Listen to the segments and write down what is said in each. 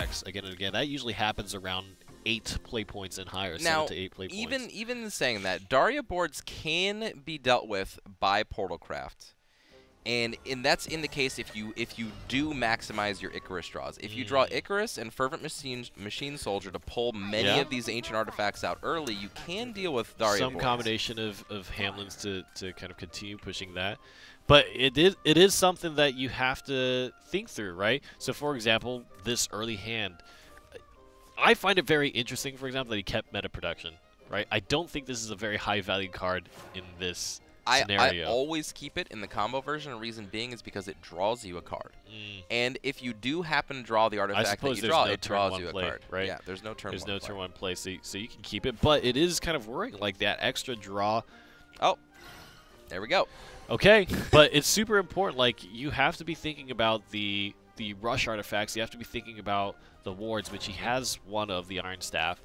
artifacts again and again. That usually happens around 8 play points and higher, now, 7 to 8 play points. Even saying that, Daria boards can be dealt with by Portalcraft. And that's in the case if you do maximize your Icarus draws. If you draw Icarus and Fervent Machine Soldier to pull many of these ancient artifacts out early, you can deal with Daria some boards. combination of Hamlins to kind of continue pushing that. But it is something that you have to think through, right? So, for example, this early hand, I find it very interesting, for example, that he kept meta production, right? I don't think this is a very high-value card in this scenario. I always keep it in the combo version. The reason being is because it draws you a card. And if you do happen to draw the artifact that you draw, it draws you a card. Right? Yeah, there's no turn one play. There's no turn one play, so you can keep it. But it is kind of worrying, like that extra draw. Oh, there we go. Okay, but it's super important. Like, you have to be thinking about the rush artifacts. You have to be thinking about the wards, which he has one of the Iron Staff.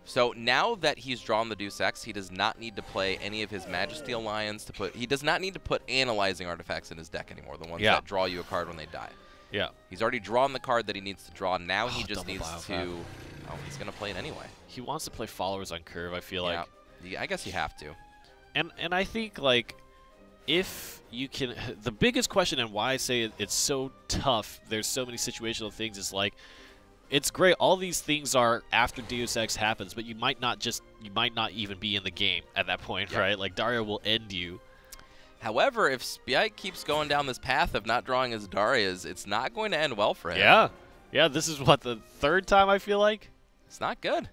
So now that he's drawn the Deus Ex, he does not need to play any of his Majesty Alliance to put. He does not need to put analyzing artifacts in his deck anymore. The ones that draw you a card when they die. Yeah. He's already drawn the card that he needs to draw. Now he just double needs to. Biofab. Oh, he's gonna play it anyway. He wants to play followers on curve. I feel like. Yeah, I guess you have to. And I think, like, if you can, the biggest question and why I say it's so tough, there's so many situational things, is like, it's great, all these things are after Deus Ex happens, but you might not even be in the game at that point, right? Like, Daria will end you. However, if Spyike keeps going down this path of not drawing his Darias, it's not going to end well for him. Yeah, this is, what, the 3rd time, I feel like? It's not good.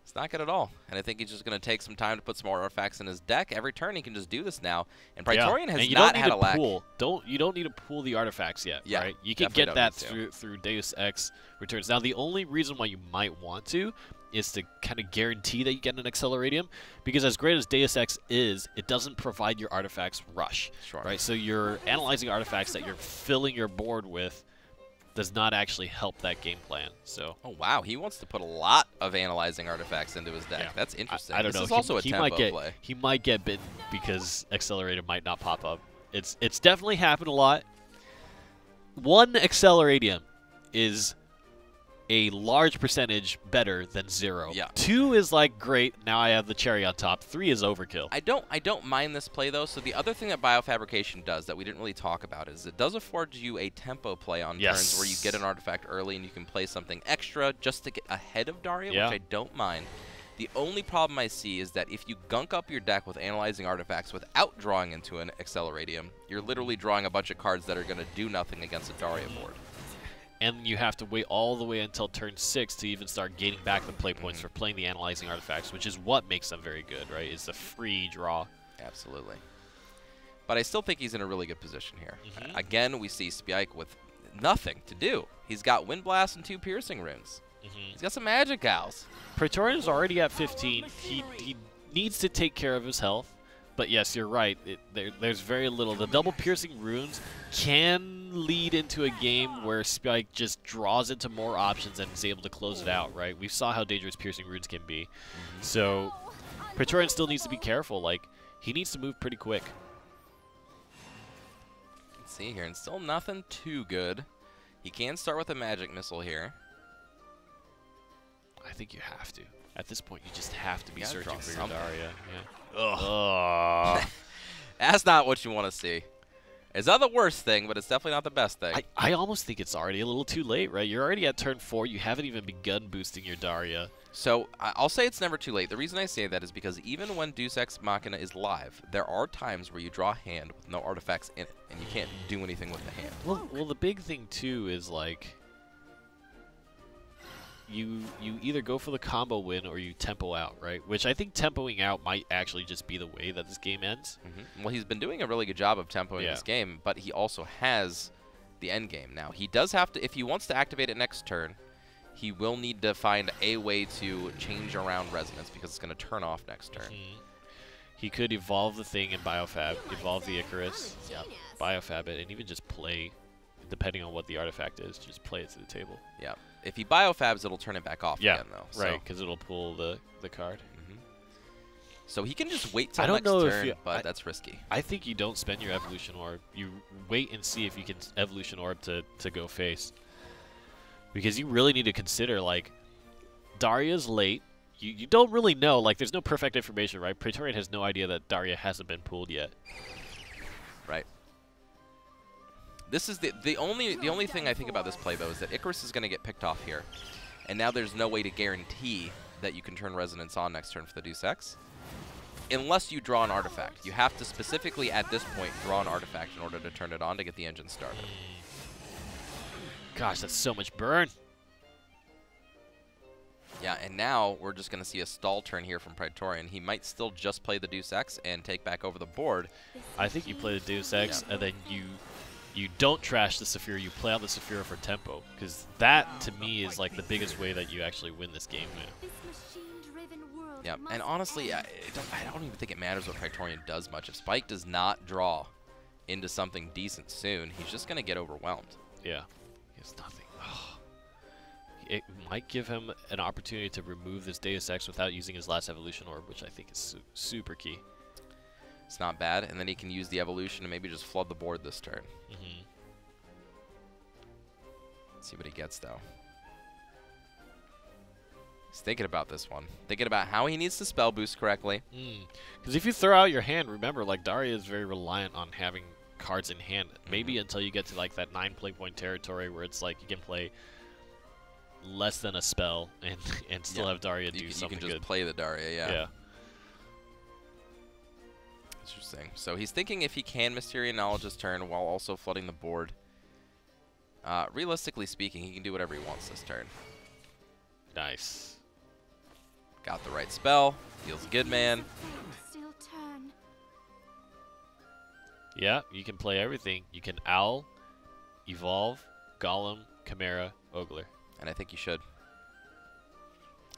It's not good at all. And I think he's just going to take some time to put some more artifacts in his deck. Every turn he can just do this now. And Praetorian has not had a lack. You don't need to pool the artifacts yet, right? You can get that through Deus Ex returns. Now, the only reason why you might want to is to kind of guarantee that you get an Acceleratium, because as great as Deus Ex is, it doesn't provide your artifacts rush, right? So you're analyzing artifacts that you're filling your board with does not actually help that game plan. So. Oh wow, he wants to put a lot of analyzing artifacts into his deck. That's interesting. I don't know. This is also a tempo play. He might get bitten because Accelerator might not pop up. It's definitely happened a lot. 1 Acceleratium is a large percentage better than 0. 2 is like great. Now I have the cherry on top. 3 is overkill. I don't mind this play though. So the other thing that Biofabrication does that we didn't really talk about is it does afford you a tempo play on turns where you get an artifact early and you can play something extra just to get ahead of Daria, which I don't mind. The only problem I see is that if you gunk up your deck with analyzing artifacts without drawing into an Acceleratium, you're literally drawing a bunch of cards that are going to do nothing against a Daria board. And you have to wait all the way until turn 6 to even start gaining back the play points for playing the analyzing artifacts, which is what makes them very good, right? It's the free draw. Absolutely. But I still think he's in a really good position here. Again, we see Spyike with nothing to do. He's got Wind Blast and 2 Piercing Runes. He's got some Magic Owls. Praetorian's already at 15. He needs to take care of his health. But yes, you're right. There's very little. The double Piercing Runes can lead into a game where Spyike just draws into more options and is able to close it out, right? We saw how dangerous Piercing Runes can be. So Praetorian still needs to be careful. Like, he needs to move pretty quick. Let's see here. And still nothing too good. He can start with a Magic Missile here. I think you have to. At this point, you just have to be searching for your something. Daria. Ugh. That's not what you want to see. It's not the worst thing, but it's definitely not the best thing. I almost think it's already a little too late, right? You're already at turn 4. You haven't even begun boosting your Daria. So I'll say it's never too late. The reason I say that is because even when Deus Ex Machina is live, there are times where you draw a hand with no artifacts in it, and you can't do anything with the hand. Well, the big thing, too, is, like, you either go for the combo win or you tempo out, right? Which I think tempoing out might actually just be the way that this game ends. Well, he's been doing a really good job of tempoing this game, but he also has the end game. Now, he does have to, if he wants to activate it next turn, he will need to find a way to change around Resonance because it's going to turn off next turn. He could evolve the thing in Biofab, evolve the Icarus, Biofab it, and even just play, depending on what the artifact is, just play it to the table. If he biofabs, it'll turn it back off again, though. Right, because it'll pull the card. So he can just wait till next turn, but that's risky. I think you don't spend your Evolution Orb. You wait and see if you can Evolution Orb to go face. Because you really need to consider, like, Daria's late. You don't really know. Like, there's no perfect information, right? Praetorian has no idea that Daria hasn't been pulled yet. Right. This is the only thing I think about this play, though, is that Icarus is going to get picked off here. And now there's no way to guarantee that you can turn Resonance on next turn for the Deus Ex. Unless you draw an artifact. You have to specifically, at this point, draw an artifact in order to turn it on to get the engine started. Gosh, that's so much burn. Yeah, and now we're just going to see a stall turn here from Praetorian. He might still just play the Deus Ex and take back over the board. I think you play the Deus Ex, and then you don't trash the Saphira. You play out the Saphira for tempo, because that, to me, is like the biggest way that you actually win this game now. Yeah, and honestly, I don't even think it matters what Praetorian does much. If Spyike does not draw into something decent soon, he's just going to get overwhelmed. Yeah, he has nothing. Oh. It might give him an opportunity to remove this Deus Ex without using his last evolution orb, which I think is super key. It's not bad, and then he can use the evolution to maybe just flood the board this turn. Let's see what he gets, though. He's thinking about this one. Thinking about how he needs to spell boost correctly. Because if you throw out your hand, remember, like, Daria is very reliant on having cards in hand. Maybe until you get to, like, that 9 play point territory where it's like you can play less than a spell and still have Daria do something good. You can just play the Daria, yeah. Interesting. So he's thinking if he can Mysterian Knowledge this turn while also flooding the board. Realistically speaking, he can do whatever he wants this turn. Nice. Got the right spell. Feels good, man. Yeah, you can play everything. You can Owl, Evolve, Golem, Chimera, Ogler. And I think you should.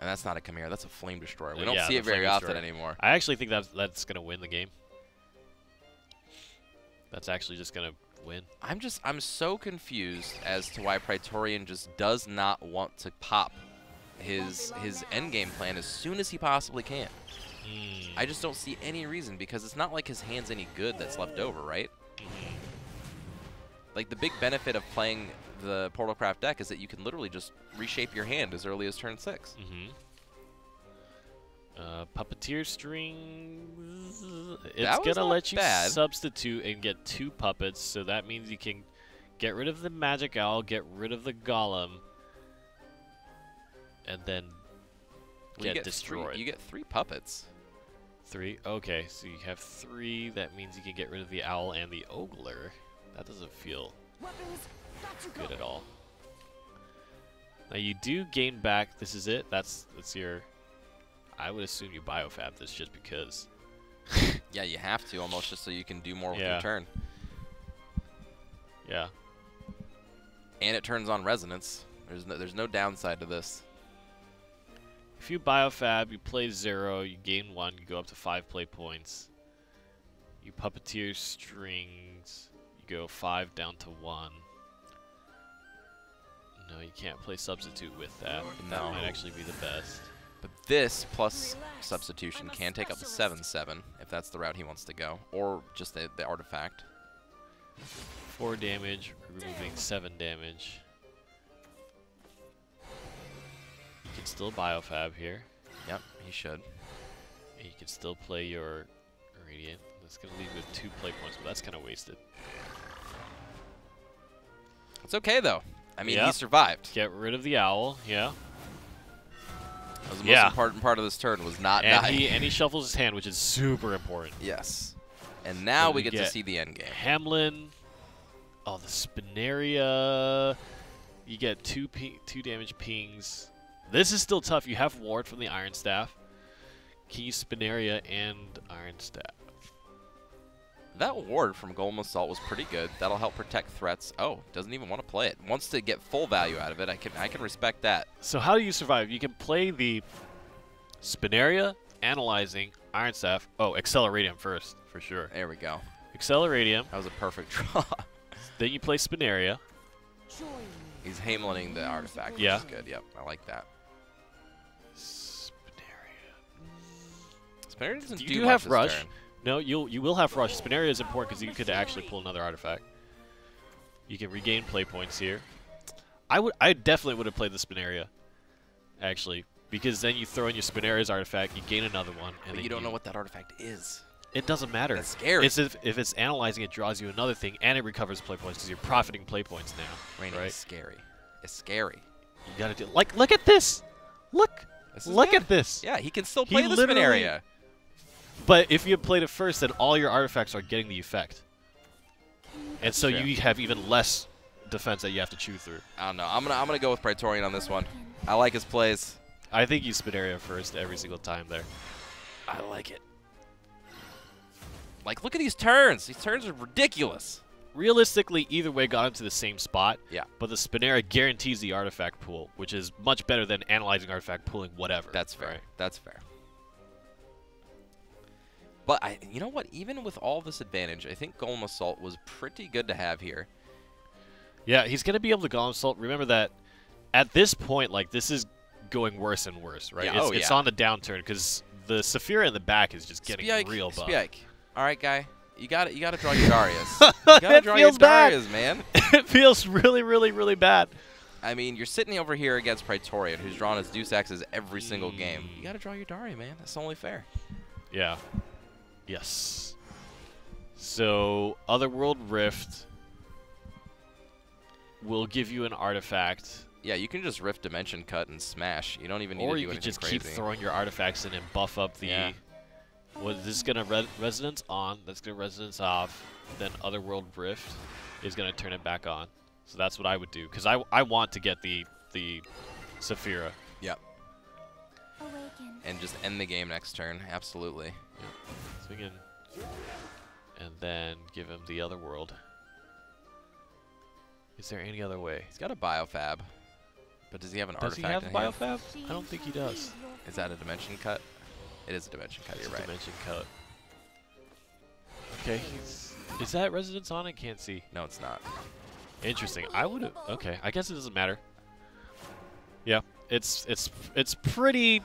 And that's not a Chimera. That's a Flame Destroyer. We don't see it very often anymore. I actually think that's going to win the game. That's actually just going to win. I'm so confused as to why Praetorian just does not want to pop his endgame plan as soon as he possibly can. I just don't see any reason, because it's not like his hand's any good that's left over, right? Like, the big benefit of playing the Portalcraft deck is that you can literally just reshape your hand as early as turn 6. Puppeteer Strings. It's going to let you substitute and get 2 puppets, so that means you can get rid of the Magic Owl, get rid of the Golem, and then get destroyed. You get 3 puppets. 3? Okay, so you have 3. That means you can get rid of the Owl and the Ogler. That doesn't feel good at all. Now you do gain back. This is it. That's your. I would assume you biofab this just because. Yeah, you have to almost, just so you can do more with your turn. Yeah. And it turns on Resonance. There's no downside to this. If you biofab, you play 0, you gain 1, you go up to 5 play points. You Puppeteer Strings, you go 5 down to 1. No, you can't play Substitute with that. That might actually be the best. But this plus Substitution can take up to 7/7 if that's the route he wants to go, or just the artifact. 4 damage, removing 7 damage. You can still biofab here. Yep, he should. And you can still play your Radiant. That's going to leave you with 2 play points, but that's kind of wasted. It's okay, though. I mean, he survived. Get rid of the Owl, yeah. That was the most important part of this turn, was not dying. And he shuffles his hand, which is super important. Yes. And now we get to see the end game. Hamlin. Oh, the Spinaria. You get 2 damage pings. This is still tough. You have Ward from the Iron Staff. Key, Spinaria, and Iron Staff. That Ward from Golem Assault was pretty good. That'll help protect threats. Oh, doesn't even want to play it. Wants to get full value out of it. I can respect that. So how do you survive? You can play the Spinaria, Analyzing, Iron Staff. Oh, Acceleratium first, for sure. There we go. Acceleratium. That was a perfect draw. Then you play Spinaria. He's Hamlining the artifact, which is good. Yep, I like that. Spinaria doesn't do much have this Rush? turn. No, you will have Rush. Spinaria is important because you could actually pull another artifact. You can regain play points here. I definitely would have played the Spinaria, actually, because then you throw in your Spinaria's artifact, you gain another one, and but you don't know what that artifact is. It doesn't matter. That's scary. It's if it's analyzing, it draws you another thing, and it recovers play points because you're profiting play points now. Raining right? is scary. It's scary. You gotta do look at this. Look at this. Yeah, he can still play the Spinaria. But if you had played it first, then all your artifacts are getting the effect. And so you have even less defense that you have to chew through. I don't know. I'm gonna go with Praetorian on this one. I like his plays. I think you Spinaria first every single time there. I like it. Like, look at these turns. These turns are ridiculous. Realistically, either way got into the same spot. Yeah. But the Spinaria guarantees the artifact pool, which is much better than analyzing artifact pooling whatever. That's fair. Right? That's fair. But you know what? Even with all this advantage, I think Golem Assault was pretty good to have here. Yeah, he's going to be able to Golem Assault. Remember that at this point, like, this is going worse and worse, right? Yeah, it's on the downturn because the Saphira in the back is just getting real buff. Spyike. All right, guy. You got to draw your Darius. You got to draw your Darius, man. It feels really, really, really bad. I mean, you're sitting over here against Praetorian, who's drawn his Deus Exes every single game. You got to draw your Daria, man. That's only fair. Yeah. Yes. So, Otherworld Rift will give you an artifact. Yeah, you can just Rift Dimension Cut and smash. You don't even need to do anything crazy. Or you can just keep throwing your artifacts in and buff up the... Yeah. Well, this is going to Resonance on, that's going to Resonance off, then Otherworld Rift is going to turn it back on. So that's what I would do, because I want to get the Saphira. Yep. And just end the game next turn, absolutely. Yep. So we can... And then give him the Otherworld. Is there any other way? He's got a Biofab, but does he have an artifact? Does he have Biofab? I don't think he does. Is that a Dimension Cut? It is a Dimension Cut, you're right. Dimension Cut. Okay, is that Resonance on? I can't see. No, it's not. Interesting. I would have... Okay, I guess it doesn't matter. Yeah, it's pretty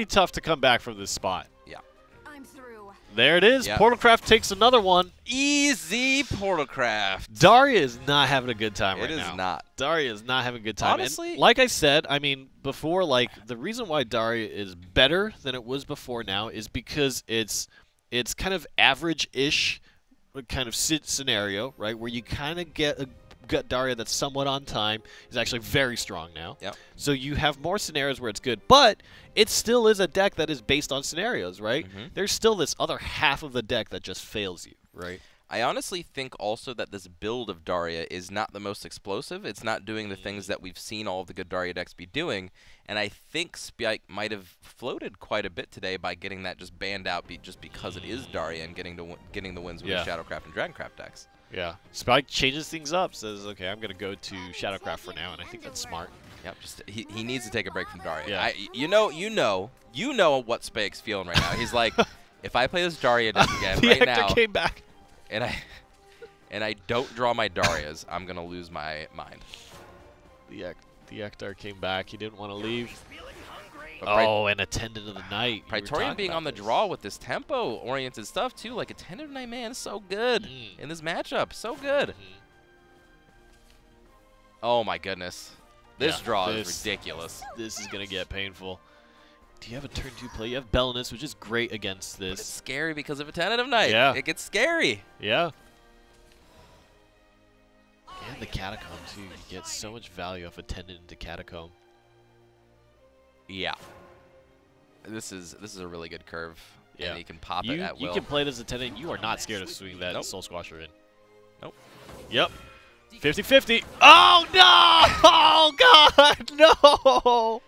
tough to come back from this spot. Yeah. I'm through. There it is. Yep. Portalcraft takes another one. Easy Portalcraft. Daria is not having a good time right now. It is not. Daria is not having a good time. Honestly, and like I said, I mean, before, like, the reason why Daria is better than it was before now is because it's kind of average-ish kind of scenario, right, where you kind of get Daria that's somewhat on time is actually very strong now. Yep. So you have more scenarios where it's good, but it still is a deck that is based on scenarios, right? Mm-hmm. There's still this other half of the deck that just fails you, right? I honestly think also that this build of Daria is not the most explosive. It's not doing the things that we've seen all of the good Daria decks be doing, and I think Spyike might have floated quite a bit today by getting that just banned out just because it is Daria and getting the wins with the Shadowcraft and Dragoncraft decks. Yeah, Spyike changes things up, says, okay, I'm going to go to Shadowcraft for now, and I think that's smart. Yep, just he needs to take a break from Daria. Yeah. You know what Spyike's feeling right now. He's like, if I play this Daria deck again right now, came back. and I don't draw my Darias, I'm going to lose my mind. The Ektar came back. He didn't want to leave. But and Attendant of the Night. Praetorian being on the draw with this tempo-oriented stuff, too. Like, Attendant of the Night, man, is so good in this matchup. So good. Oh, my goodness. This draw is ridiculous. This is going to get painful. Do you have a turn 2 play? You have Belenus, which is great against this. But it's scary because of Attendant of Night. Yeah. It gets scary. Yeah. And the Catacomb, too. You get so much value off Attendant into Catacomb. Yeah. This is a really good curve. Yeah. And you can pop it at will. You can play this Attendant. You are not scared of swinging that Soul Squasher in. Nope. Yep. 50-50. Oh, no! Oh, God! No!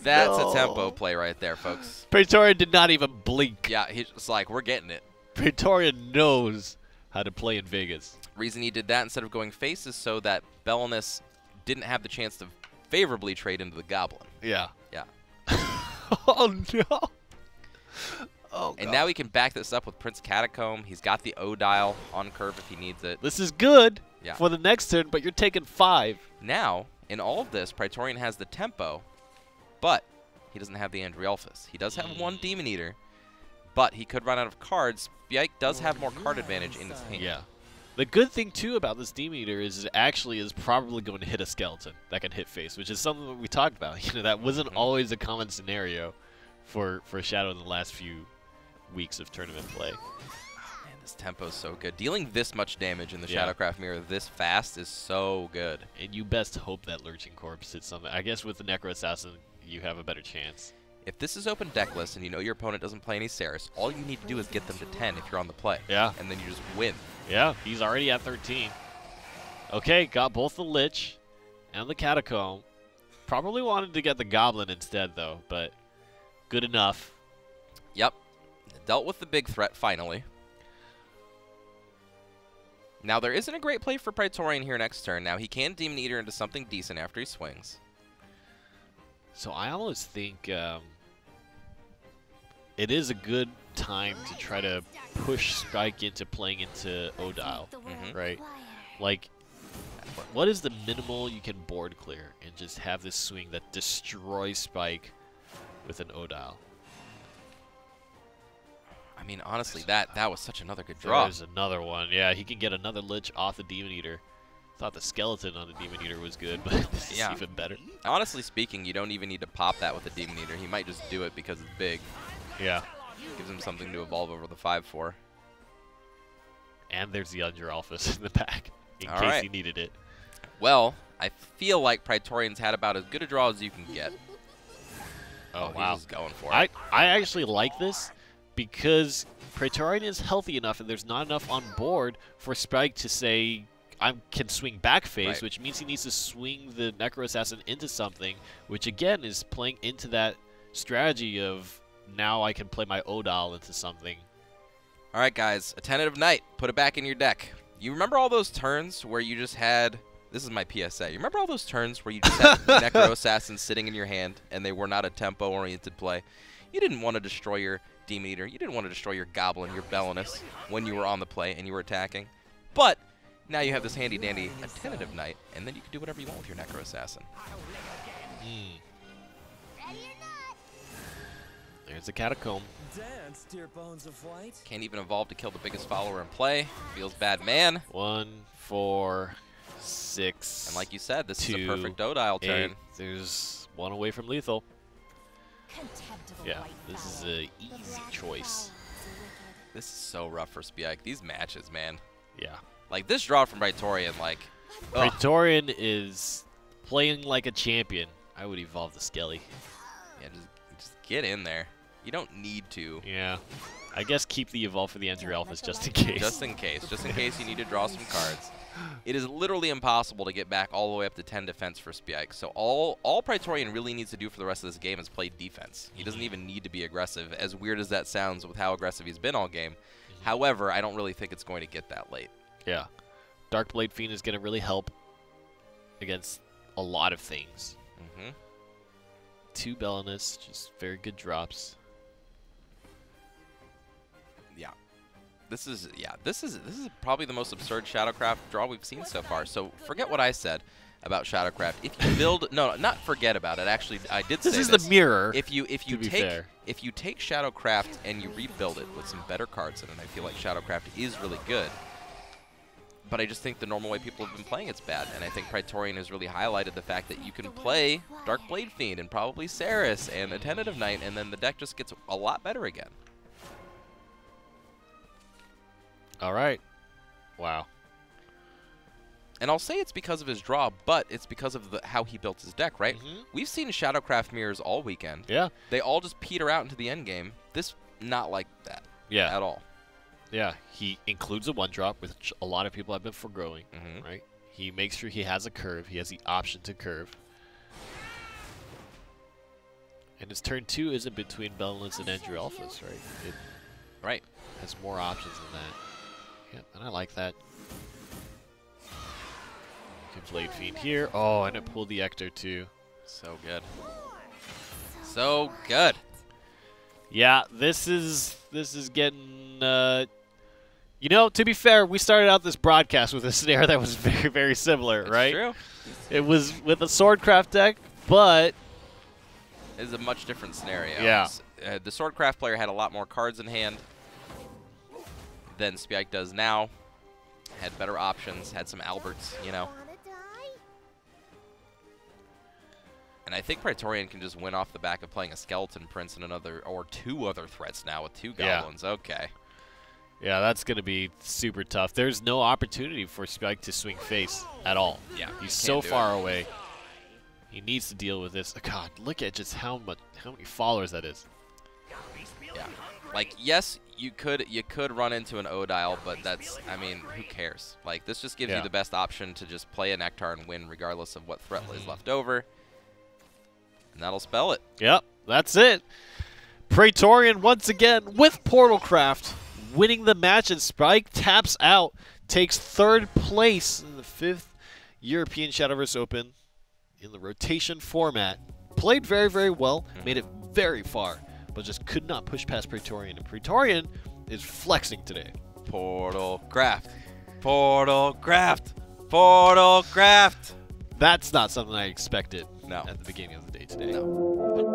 That's a tempo play right there, folks. Praetorian did not even blink. Yeah, he's just like, we're getting it. Praetorian knows how to play in Vegas. Reason he did that instead of going face is so that Belenus didn't have the chance to favorably trade into the Goblin. Yeah. Yeah. Oh, no. Oh, and now he can back this up with Prince Catacomb. He's got the O-Dial on curve if he needs it. This is good for the next turn, but you're taking 5. Now, in all of this, Praetorian has the tempo, but he doesn't have the Andriolphus. He does have 1 Demon Eater, but he could run out of cards. Spyike does have more card advantage in his hand. Yeah. The good thing, too, about this Demon Eater is it actually is probably going to hit a skeleton that can hit face, which is something that we talked about. You know, that wasn't always a common scenario for Shadow in the last few weeks of tournament play. Oh, man, this tempo is so good. Dealing this much damage in the Shadowcraft Mirror this fast is so good. And you best hope that Lurching Corpse hits something. I guess with the Necro Assassin, you have a better chance. If this is open decklist and you know your opponent doesn't play any Ceres, all you need to do is get them to 10 if you're on the play. Yeah. And then you just win. Yeah, he's already at 13. Okay, got both the Lich and the Catacomb. Probably wanted to get the Goblin instead, though, but good enough. Yep. Dealt with the big threat, finally. Now, there isn't a great play for Praetorian here next turn. Now, he can Demon Eater into something decent after he swings. So I almost think it is a good time to try to push Spyike into playing into Odile, right? Like, what is the minimal you can board clear and just have this swing that destroys Spyike with an Odile? I mean, honestly, that was such another good draw. There's another one. Yeah, he can get another Lich off the Demon Eater. Thought the skeleton on the Demon Eater was good, but this is even better. Honestly speaking, you don't even need to pop that with the Demon Eater. He might just do it because it's big. Yeah. Gives him something to evolve over the 5/4. And there's the Under Alphas in the back, in case he needed it. Well, I feel like Praetorian's had about as good a draw as you can get. Oh, wow. He's going for it. I actually like this because Praetorian is healthy enough and there's not enough on board for Spyike to say, I can swing back phase, which means he needs to swing the Necro Assassin into something, which again is playing into that strategy of now I can play my Odile into something. All right, guys, a Tentative Knight. Put it back in your deck. You remember all those turns where you just had, this is my PSA, you remember all those turns where you just had Necro Assassins sitting in your hand and they were not a tempo-oriented play? You didn't want to destroy your Demon Eater. You didn't want to destroy your Goblin, your Belenus, when you were on the play and you were attacking. But now you have this handy-dandy Tentative Knight, and then you can do whatever you want with your Necro Assassin. There's the Catacomb. Dance, dear bones of white. Can't even evolve to kill the biggest follower in play. Feels bad, man. 1, 4, 6. And like you said, this 2, is a perfect Odile turn. There's one away from lethal. Yeah, this is an easy choice. This is so rough for Spyike. These matches, man. Yeah. Like, this draw from Praetorian, like... Praetorian is playing like a champion. I would evolve the Skelly. Yeah, just get in there. You don't need to. Yeah. I guess keep the evolve for the Ender Alphas just in case. Just in case. Just in case you need to draw some cards. It is literally impossible to get back all the way up to 10 defense for Spyike. So all Praetorian really needs to do for the rest of this game is play defense. He doesn't even need to be aggressive, as weird as that sounds with how aggressive he's been all game. However, I don't really think it's going to get that late. Yeah. Darkblade Fiend is going to really help against a lot of things. 2 Belenus, just very good drops. Yeah. This is probably the most absurd Shadowcraft draw we've seen so far. So forget what I said about Shadowcraft. If you build not forget about it. Actually, I did say this. This is the mirror. If you take Shadowcraft and you rebuild it with some better cards in it, I feel like Shadowcraft is really good. But I just think the normal way people have been playing it's bad, and I think Praetorian has really highlighted the fact that you can play Darkblade Fiend and probably Ceres and a Tentative Knight, and then the deck just gets a lot better again. All right. Wow. And I'll say it's because of his draw, but it's because of how he built his deck, right? We've seen Shadowcraft mirrors all weekend. Yeah. They all just peter out into the end game. This, not like that at all. Yeah, he includes a 1-drop, which a lot of people have been foregoing, right? He makes sure he has a curve. He has the option to curve. And his turn 2 isn't between Belenus and Ender Alphas, right? It has more options than that. Yeah, and I like that. You can Blade Fiend here. Oh, and it pulled the Ector too. So good. So good. Yeah, this is getting... you know, to be fair, we started out this broadcast with a scenario that was very, very similar, right? True. It was with a Swordcraft deck, but... It's a much different scenario. Yeah. The Swordcraft player had a lot more cards in hand than Spyike does now. had better options, had some Alberts, you know. And I think Praetorian can just win off the back of playing a Skeleton Prince and another, or 2 other threats now with 2 Goblins. Yeah. Okay. Yeah, that's going to be super tough. There's no opportunity for Spyike to swing face at all. Yeah, he's so far away. He needs to deal with this. God, look at just how many followers that is. Yeah. Like, yes, you could run into an Odile, but that's, I mean, who cares? Like, this just gives you the best option to just play a Nectar and win regardless of what threat is left over. And that'll spell it. Yep, that's it. Praetorian once again with Portalcraft winning the match, and Spyike taps out, takes 3rd place in the 5th European Shadowverse Open in the rotation format. Played very, very well, made it very far, but just could not push past Praetorian. And Praetorian is flexing today. Portalcraft. Portalcraft. Portalcraft. That's not something I expected at the beginning of the day today. No.